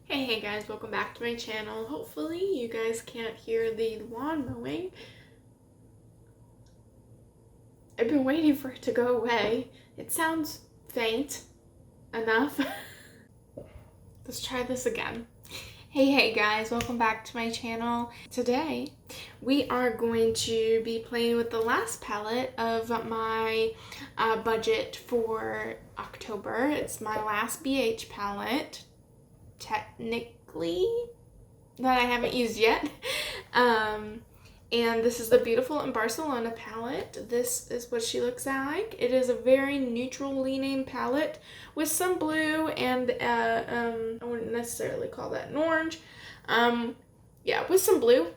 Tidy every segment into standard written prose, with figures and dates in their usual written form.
Hey guys, welcome back to my channel. Hopefully you guys can't hear the lawn mowing. I've been waiting for it to go away. It sounds faint enough. Let's try this again. Hey guys, welcome back to my channel. Today we are going to be playing with the last palette of my budget for October. It's my last BH palette, technically, that I haven't used yet. And this is the Beautiful in Barcelona palette. This is what she looks like. It is a very neutral leaning palette with some blue and I wouldn't necessarily call that an orange. Yeah, with some blue.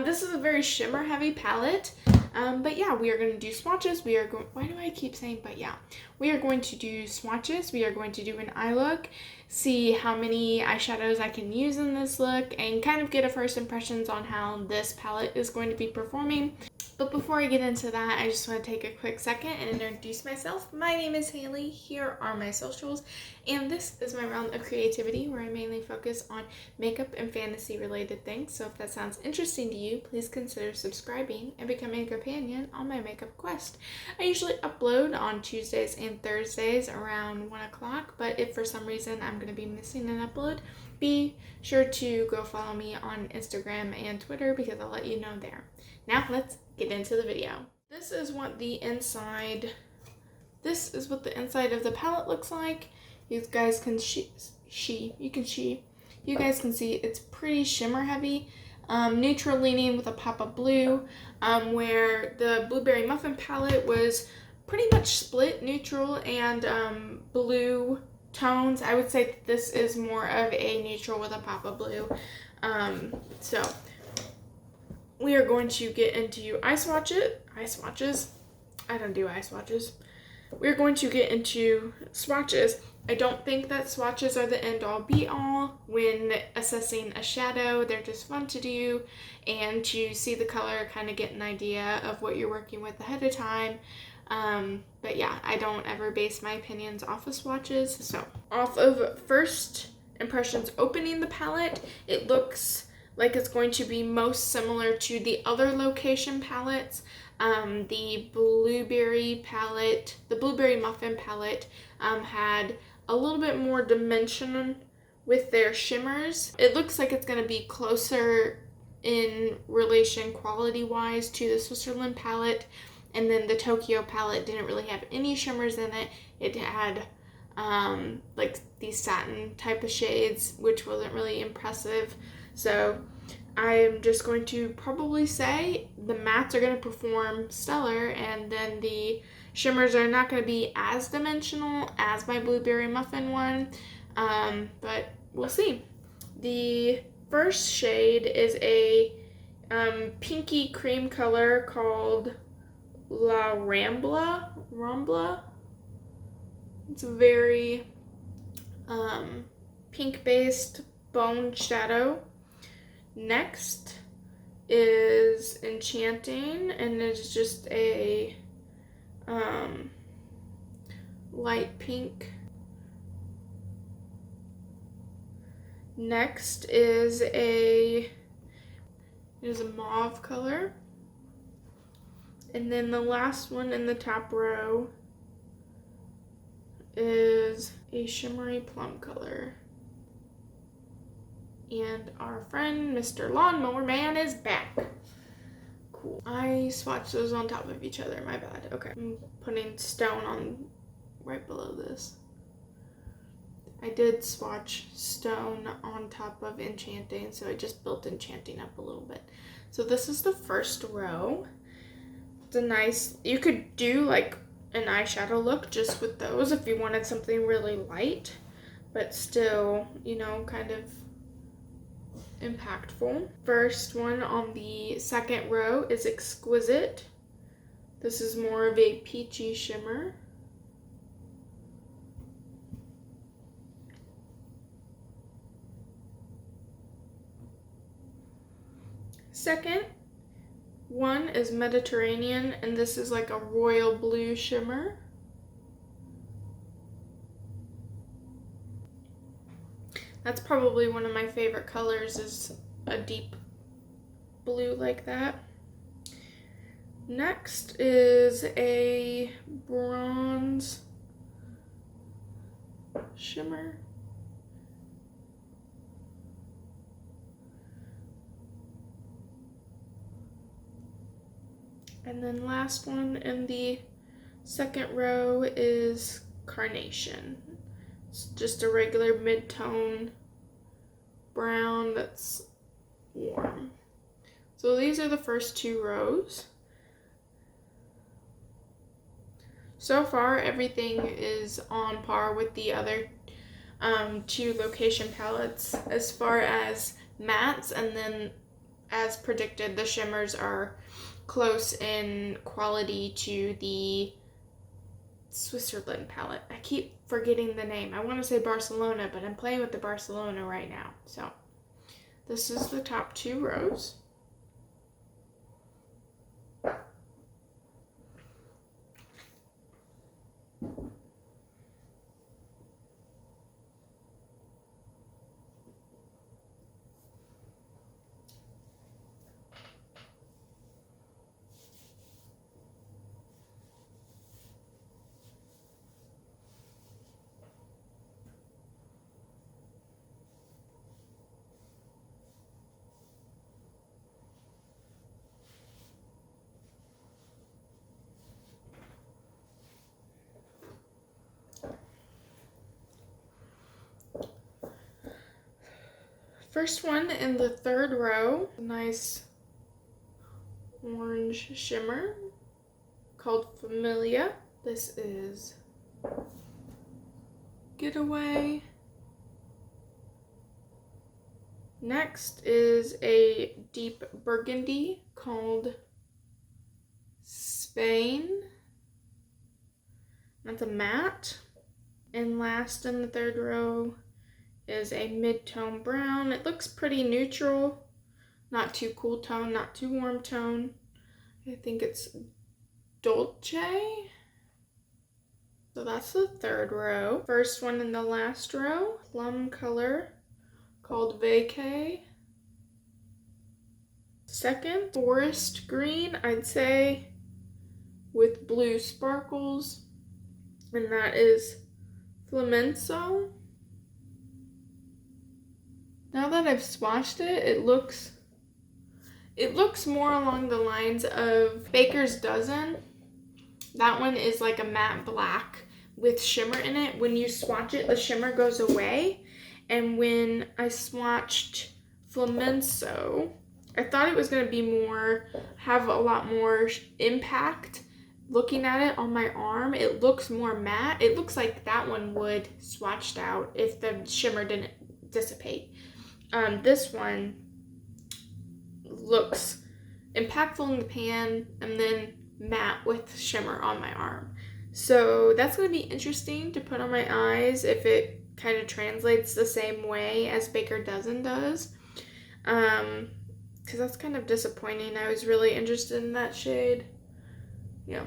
This is a very shimmer heavy palette. But yeah, we are going to do swatches. Why do I keep saying but yeah? We are going to do swatches. We are going to do an eye look, see how many eyeshadows I can use in this look, and kind of get a first impressions on how this palette is going to be performing. But before I get into that, I just want to take a quick second and introduce myself. My name is Haley. Here are my socials, and this is my realm of creativity where I mainly focus on makeup and fantasy related things. So if that sounds interesting to you, please consider subscribing and becoming a companion on my makeup quest. I usually upload on Tuesdays and Thursdays around 1 o'clock, but if for some reason I'm going to be missing an upload, be sure to go follow me on Instagram and Twitter because I'll let you know there. Now let's get into the video. This is what the inside of the palette looks like. You guys can you guys can see it's pretty shimmer heavy, neutral leaning with a pop of blue, where the Blueberry Muffin palette was pretty much split neutral and blue tones. I would say that this is more of a neutral with a pop of blue. So we are going to get into eye swatches. I don't do eye swatches. We're going to get into swatches. I don't think that swatches are the end all be all when assessing a shadow. They're just fun to do and to see the color, kind of get an idea of what you're working with ahead of time. But yeah, I don't ever base my opinions off of swatches. So off of first impressions opening the palette, it looks like it's going to be most similar to the other location palettes. The Blueberry Muffin palette had a little bit more dimension with their shimmers. It looks like it's going to be closer in relation quality wise to the Switzerland palette. And then the Tokyo palette didn't really have any shimmers in it. It had like these satin type of shades, which wasn't really impressive. So I'm just going to probably say the mattes are going to perform stellar, and then the shimmers are not going to be as dimensional as my Blueberry Muffin one, but we'll see. The first shade is a pinky cream color called La Rambla. It's a very pink-based bone shadow. Next is Enchanting, and it's just a light pink. Next is a mauve color. And then the last one in the top row is a shimmery plum color. And our friend, Mr. Lawnmower Man, is back. Cool. I swatched those on top of each other. My bad. Okay. I'm putting Stone on right below this. I did swatch Stone on top of Enchanting, so I just built Enchanting up a little bit. So this is the first row. It's a nice, you could do like an eyeshadow look just with those if you wanted something really light, but still, you know, kind of impactful. First one on the second row is Exquisite. This is more of a peachy shimmer. Second one is Mediterranean, and this is like a royal blue shimmer. That's probably one of my favorite colors, is a deep blue like that. Next is a bronze shimmer. And then last one in the second row is carnation. It's just a regular mid-tone brown that's warm. So these are the first 2 rows. So far, everything is on par with the other 2 location palettes as far as mattes, and then as predicted, the shimmers are close in quality to the Switzerland palette. I keep forgetting the name. I want to say Barcelona, but I'm playing with the Barcelona right now. So this is the top 2 rows. First one in the third row, a nice orange shimmer called Familia. This is Getaway. Next is a deep burgundy called Spain. That's a matte. And last in the third row is a mid-tone brown. It looks pretty neutral, not too cool tone, not too warm tone. I think it's Dolce. So that's the third row. First one in the last row, plum color called Vacay. Second, forest green, I'd say, with blue sparkles, and that is Flamenco. Now that I've swatched it, it looks more along the lines of Baker's Dozen. That one is like a matte black with shimmer in it. When you swatch it, the shimmer goes away. And when I swatched Flamenco, I thought it was going to be have a lot more impact. Looking at it on my arm, it looks more matte. It looks like that one would swatched out if the shimmer didn't dissipate. This one looks impactful in the pan and then matte with shimmer on my arm. So that's going to be interesting to put on my eyes if it kind of translates the same way as Baker Dozen does. Because that's kind of disappointing. I was really interested in that shade. Yeah.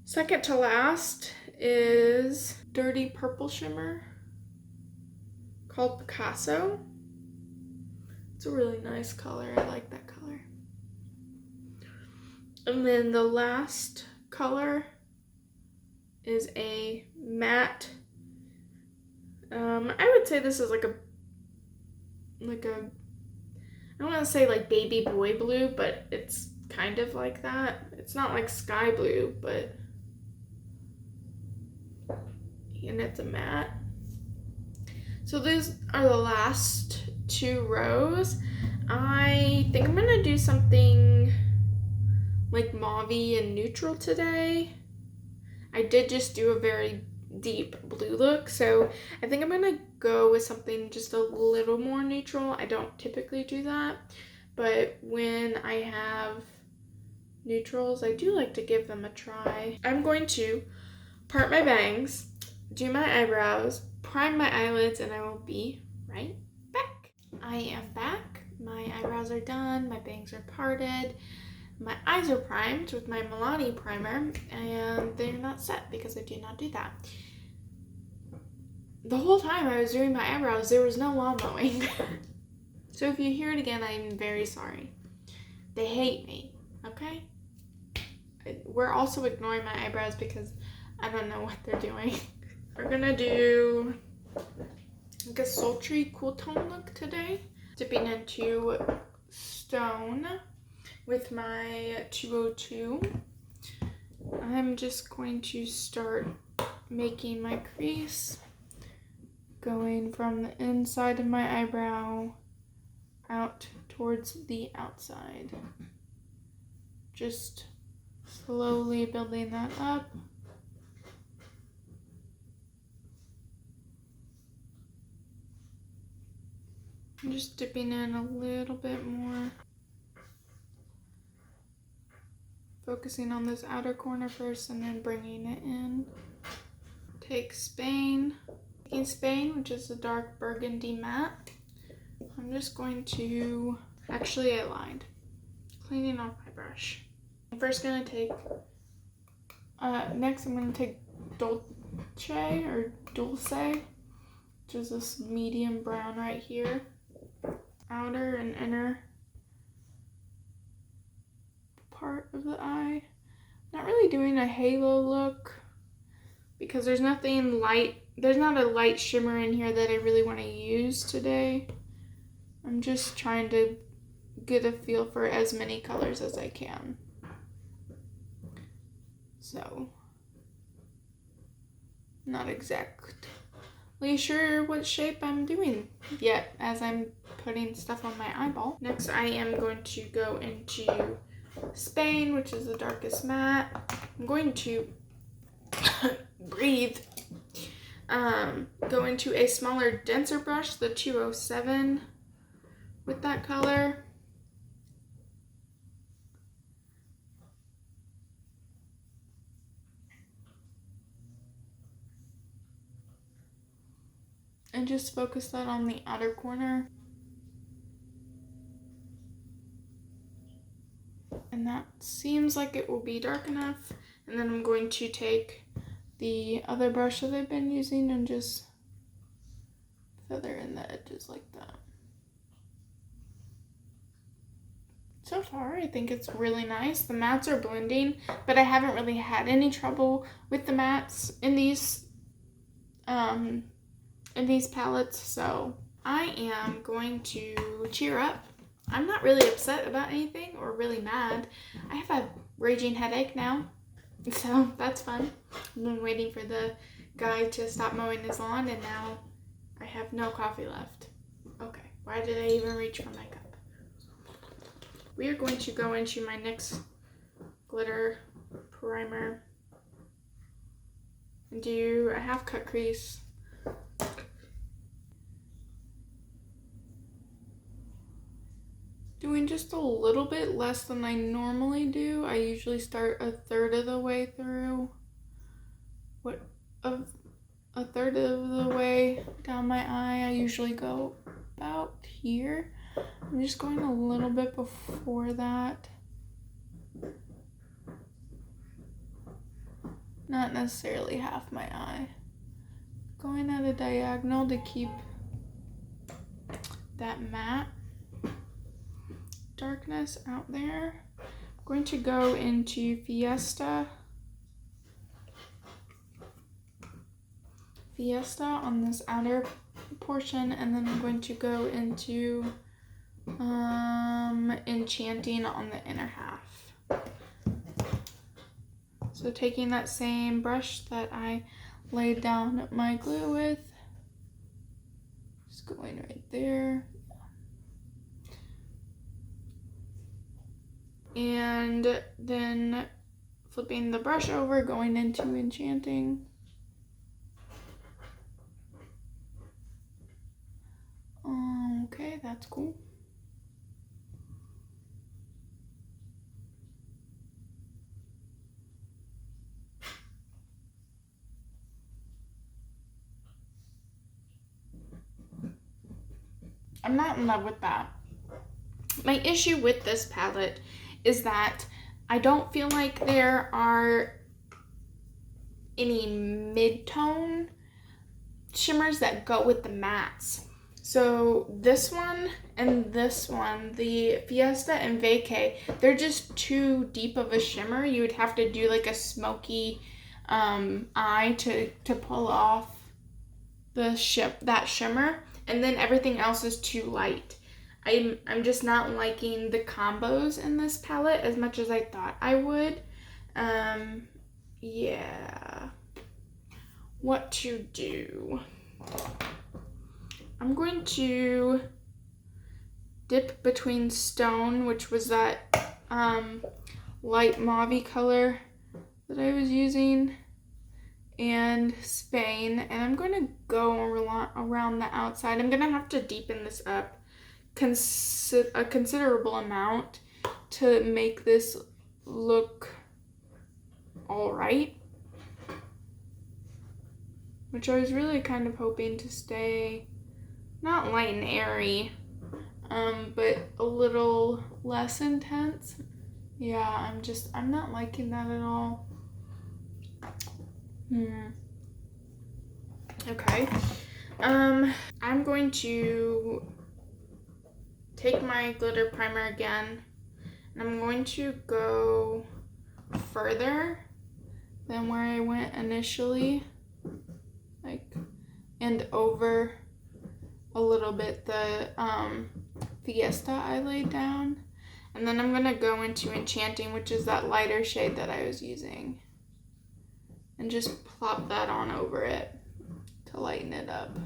Second to last is Dirty Purple Shimmer called Picasso. It's a really nice color. I like that color. And then the last color is a matte. I would say this is like a I don't want to say like baby boy blue, but it's kind of like that. It's not like sky blue, but and it's a matte. So these are the last 2 rows. I think I'm gonna do something like mauve-y and neutral today. I did just do a very deep blue look, so I think I'm gonna go with something just a little more neutral. I don't typically do that, but when I have neutrals, I do like to give them a try. I'm going to part my bangs, do my eyebrows, prime my eyelids, and I will be right back. I am back. My eyebrows are done, my bangs are parted, my eyes are primed with my Milani primer, and they're not set because I do not do that. the whole time I was doing my eyebrows, there was no lawn mowing. So if you hear it again, I'm very sorry. They hate me, okay? We're also ignoring my eyebrows because I don't know what they're doing. We're gonna do like a sultry cool tone look today. Dipping into Stone with my 202. I'm just going to start making my crease, going from the inside of my eyebrow out towards the outside. Just slowly building that up. I'm just dipping in a little bit more. Focusing on this outer corner first and then bringing it in. Take Spain. Taking Spain, which is a dark burgundy matte. I'm just going to, actually I lied. Cleaning off my brush. I'm first going to take, next I'm going to take Dolce or Dulce, which is this medium brown right here. Outer and inner part of the eye. Not really doing a halo look because there's nothing light, there's not a light shimmer in here that I really want to use today. I'm just trying to get a feel for as many colors as I can. So, not exactly sure what shape I'm doing yet as I'm putting stuff on my eyeball. Next, I am going to go into Spain, which is the darkest matte. I'm going to breathe. Go into a smaller, denser brush, the 207, with that color. And just focus that on the outer corner. And that seems like it will be dark enough. And then I'm going to take the other brush that I've been using and just feather in the edges like that. So far, I think it's really nice. The mattes are blending, but I haven't really had any trouble with the mattes in these palettes. So I am going to cheer up. I'm not really upset about anything or really mad. I have a raging headache now, so that's fun. I've been waiting for the guy to stop mowing his lawn, and now I have no coffee left. Okay, why did I even reach for my cup? We are going to go into my NYX glitter primer and do a half cut crease. Doing just a little bit less than I normally do. I usually start a third of the way through. A third of the way down my eye. I usually go about here. I'm just going a little bit before that. Not necessarily half my eye. Going at a diagonal to keep that matte darkness out there. I'm going to go into Fiesta on this outer portion, and then I'm going to go into Enchanting on the inner half. So taking that same brush that I laid down my glue with, just going right there. And then flipping the brush over, going into Enchanting. Okay, that's cool. I'm not in love with that. My issue with this palette is that I don't feel like there are any mid-tone shimmers that go with the mattes. So this one and this one, the Fiesta and Vacay, they're just too deep of a shimmer. You would have to do like a smoky eye to pull off that shimmer, and then everything else is too light. I'm just not liking the combos in this palette as much as I thought I would. Yeah. What to do? I'm going to dip between Stone, which was that light mauve color that I was using, and Spain, and I'm going to go around the outside. I'm going to have to deepen this up a considerable amount to make this look all right, which I was really kind of hoping to stay not light and airy, but a little less intense. Yeah, I'm not liking that at all. Okay. I'm going to take my glitter primer again, and I'm going to go further than where I went initially, and over a little bit the Fiesta I laid down. And then I'm gonna go into Enchanting, which is that lighter shade that I was using, and just plop that on over it to lighten it up.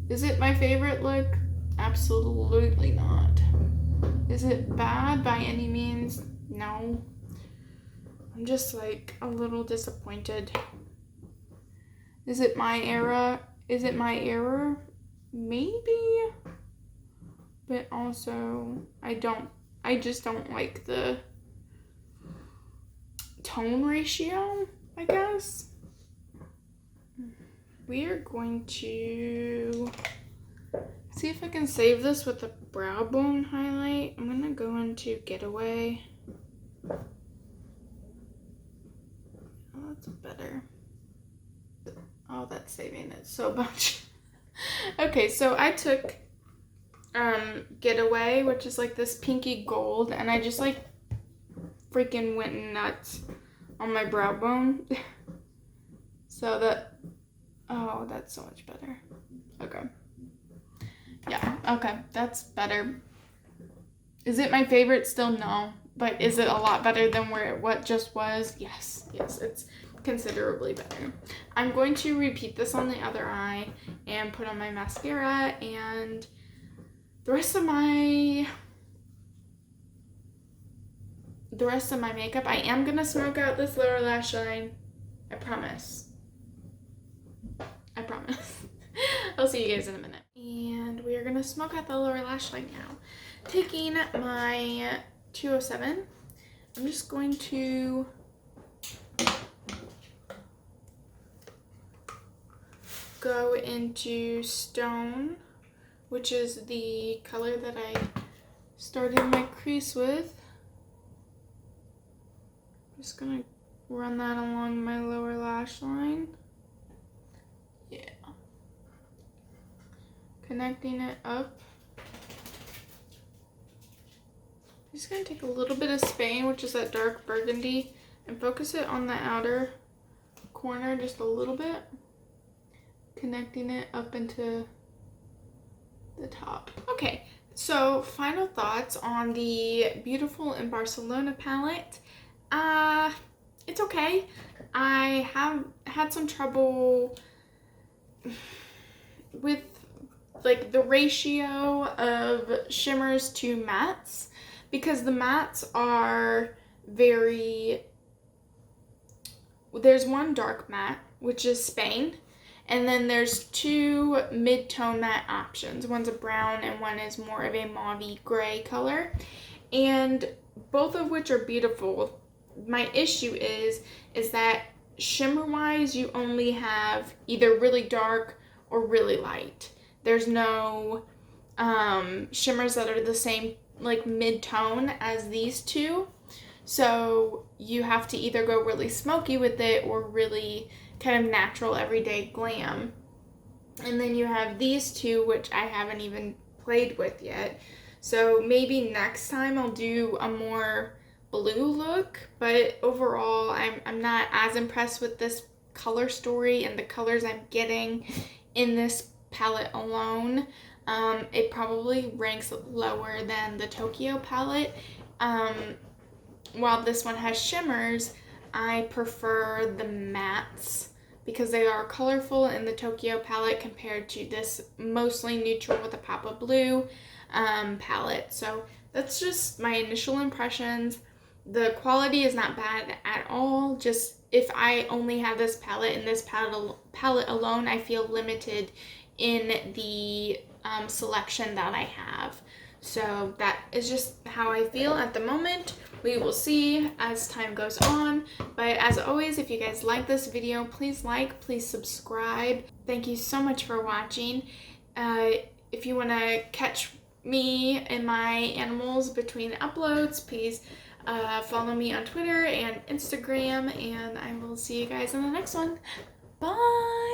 Is it my favorite look? Absolutely not. Is it bad by any means? No. I'm just like a little disappointed. Is it my era? Is it my error? Maybe. But also, I just don't like the tone ratio, I guess. We are going to see if I can save this with a brow bone highlight. I'm gonna go into Getaway. Oh, that's better. Oh, that's saving it so much. Okay, so I took Getaway, which is like this pinky gold, and I just like freaking went nuts on my brow bone. So that, oh, that's so much better. Okay. Yeah, okay, that's better. Is it my favorite still? No. But is it a lot better than what just was? Yes, it's considerably better. I'm going to repeat this on the other eye and put on my mascara and the rest of my makeup. I am gonna smoke out this lower lash line. I promise. I'll see you guys in a minute. And we are gonna smoke out the lower lash line now. Taking my 207, I'm just going to go into Stone, which is the color that I started my crease with. I'm just gonna run that along my lower lash line. Yeah. Connecting it up. I'm just gonna take a little bit of Spain, which is that dark burgundy, and focus it on the outer corner just a little bit, connecting it up into the top. Okay, so final thoughts on the Beautiful in Barcelona palette. It's okay. I have had some trouble with like the ratio of shimmers to mattes, because the mattes are there's one dark matte, which is Spain, and then there's two mid-tone matte options. One's a brown and one is more of a mauve gray color, and both of which are beautiful. My issue is that shimmer-wise, you only have either really dark or really light. There's no shimmers that are the same like mid-tone as these two. So you have to either go really smoky with it or really kind of natural, everyday glam. And then you have these two, which I haven't even played with yet. So maybe next time I'll do a more blue look, but overall I'm not as impressed with this color story and the colors I'm getting in this palette alone. It probably ranks lower than the Tokyo palette. While this one has shimmers, I prefer the mattes because they are colorful in the Tokyo palette compared to this mostly neutral with a pop of blue palette. So that's just my initial impressions. The quality is not bad at all. Just if I only have this palette and this palette alone, I feel limited in the selection that I have. So that is just how I feel at the moment. We will see as time goes on. But as always, if you guys like this video, please like, please subscribe. Thank you so much for watching. If you want to catch me and my animals between uploads, please follow me on Twitter and Instagram. And I will see you guys in the next one. Bye!